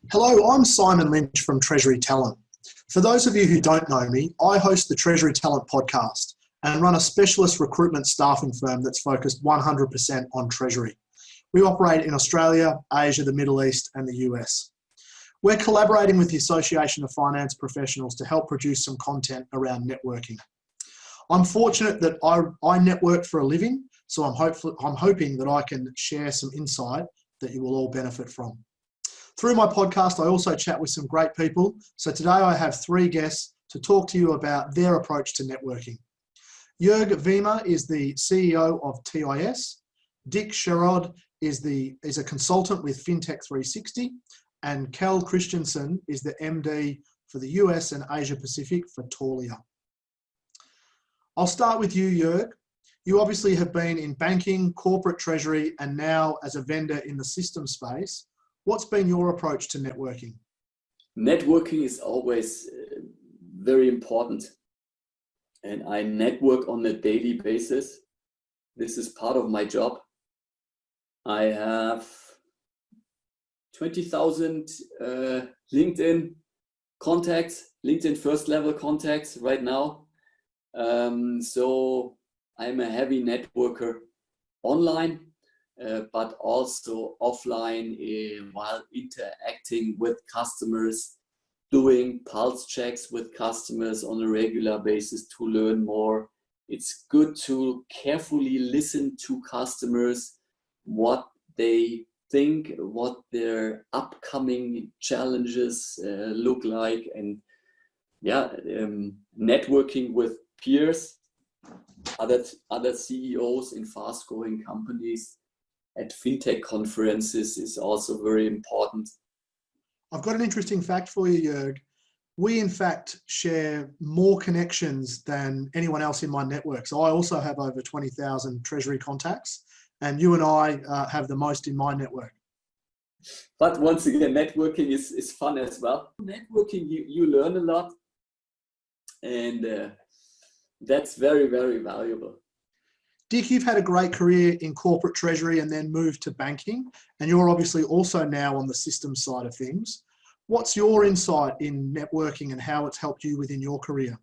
Hello, I'm Simon Lynch from Treasury Talent. For those of you who don't know me, I host the Treasury Talent podcast and run a specialist recruitment staffing firm that's focused 100% on Treasury. We operate in Australia, Asia, the Middle East, and the US. We're collaborating with the Association of Finance Professionals to help produce some content around networking. I'm fortunate that I network for a living, so I'm hoping that I can share some insight that you will all benefit from. Through my podcast, I also chat with some great people. So today I have three guests to talk to you about their approach to networking. Joerg Wiemer is the CEO of TIS. Dick Sherrod is a consultant with FinTech 360. And Kjel Christensen is the MD for the US and Asia Pacific for Taulia. I'll start with you, Joerg. You obviously have been in banking, corporate treasury, and now as a vendor in the system space. What's been your approach to networking? Networking is always very important, and I network on a daily basis. This is part of my job. I have 20,000 LinkedIn contacts, LinkedIn first level contacts right now. So I'm a heavy networker online. But also offline while interacting with customers, doing pulse checks with customers on a regular basis to learn more. It's good to carefully listen to customers, what they think, what their upcoming challenges look like, and networking with peers, other CEOs in fast-growing companies at FinTech conferences is also very important. I've got an interesting fact for you, Joerg. We, in fact, share more connections than anyone else in my network. So I also have over 20,000 Treasury contacts, and you and I have the most in my network. But once again, networking is fun as well. Networking, you learn a lot, and that's very, very valuable. Dick, you've had a great career in corporate treasury and then moved to banking, and you're obviously also now on the systems side of things. What's your insight in networking and how it's helped you within your career?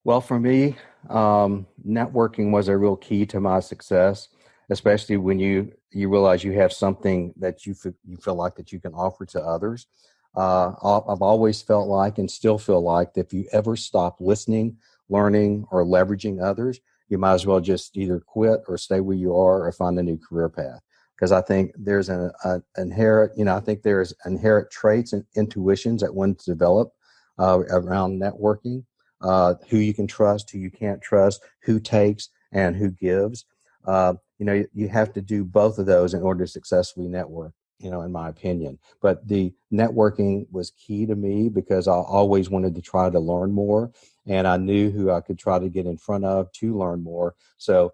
Well, for me, networking was a real key to my success, especially when you realize you have something that you feel like that you can offer to others. I've always felt like and still feel like that if you ever stop listening, learning, or leveraging others, you might as well just either quit or stay where you are or find a new career path. Because I think there's there's inherent traits and intuitions that one develop around networking, who you can trust, who you can't trust, who takes and who gives. You have to do both of those in order to successfully network, in my opinion. But the networking was key to me because I always wanted to try to learn more. And I knew who I could try to get in front of to learn more. So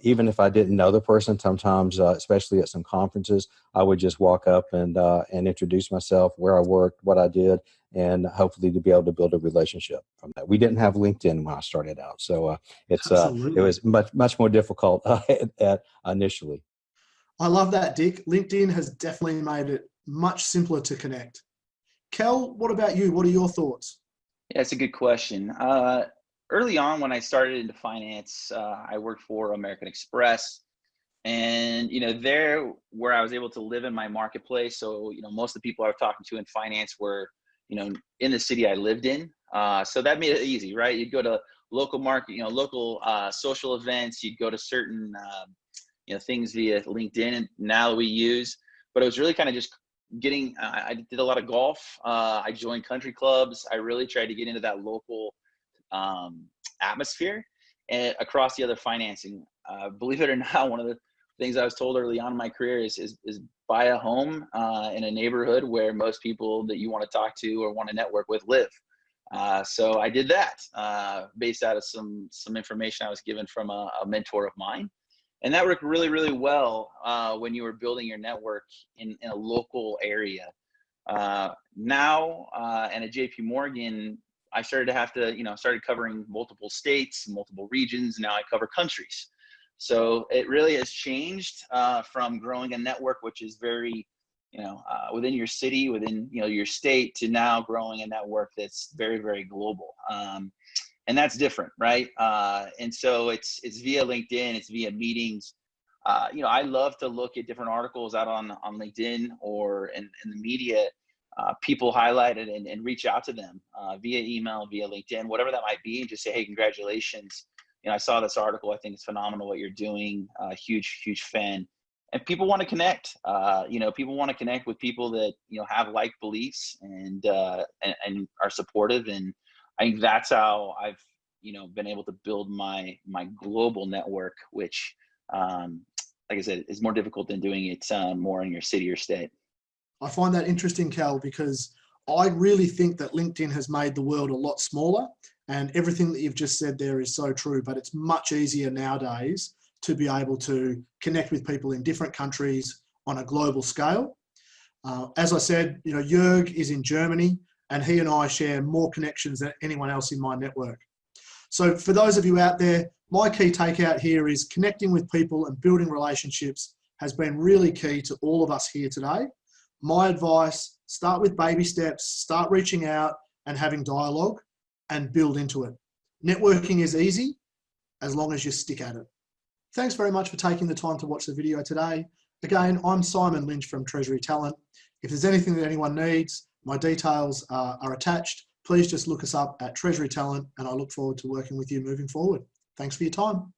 even if I didn't know the person, sometimes, especially at some conferences, I would just walk up and introduce myself, where I worked, what I did, and hopefully to be able to build a relationship from that. We didn't have LinkedIn when I started out, so it was much more difficult initially. I love that, Dick. LinkedIn has definitely made it much simpler to connect. Kjel, what about you? What are your thoughts? Yeah, it's a good question. Early on when I started into finance, I worked for American Express, and there where I was able to live in my marketplace. So most of the people I was talking to in finance were in the city I lived in. So that made it easy, right? You'd go to local market, local social events. You'd go to certain things via LinkedIn, and now we use. But it was really kind of just I did a lot of golf. I joined country clubs. I really tried to get into that local atmosphere and across the other financing. Believe it or not, one of the things I was told early on in my career is buy a home in a neighborhood where most people that you want to talk to or want to network with live. So I did that based out of some information I was given from a mentor of mine. And that worked really, really well when you were building your network in a local area. Now, and at JP Morgan, I started to have to, started covering multiple states, multiple regions. Now I cover countries. So it really has changed from growing a network, which is very, within your city, within, your state, to now growing a network that's very, very global. And that's different, right? And so it's via LinkedIn, it's via meetings. I love to look at different articles out on LinkedIn or in the media. People highlight it and reach out to them via email, via LinkedIn, whatever that might be, and just say, hey, congratulations. I saw this article. I think it's phenomenal what you're doing. Huge fan. And people want to connect. People want to connect with people that have like beliefs and are supportive. And I think that's how I've been able to build my global network, which, like I said, is more difficult than doing it more in your city or state. I find that interesting, Kjel, because I really think that LinkedIn has made the world a lot smaller, and everything that you've just said there is so true. But it's much easier nowadays to be able to connect with people in different countries on a global scale. As I said, Joerg is in Germany, and he and I share more connections than anyone else in my network. So for those of you out there, my key takeout here is connecting with people and building relationships has been really key to all of us here today. My advice, start with baby steps, start reaching out and having dialogue and build into it. Networking is easy as long as you stick at it. Thanks very much for taking the time to watch the video today. Again, I'm Simon Lynch from Treasury Talent. If there's anything that anyone needs, my details are attached. Please just look us up at Treasury Talent, and I look forward to working with you moving forward. Thanks for your time.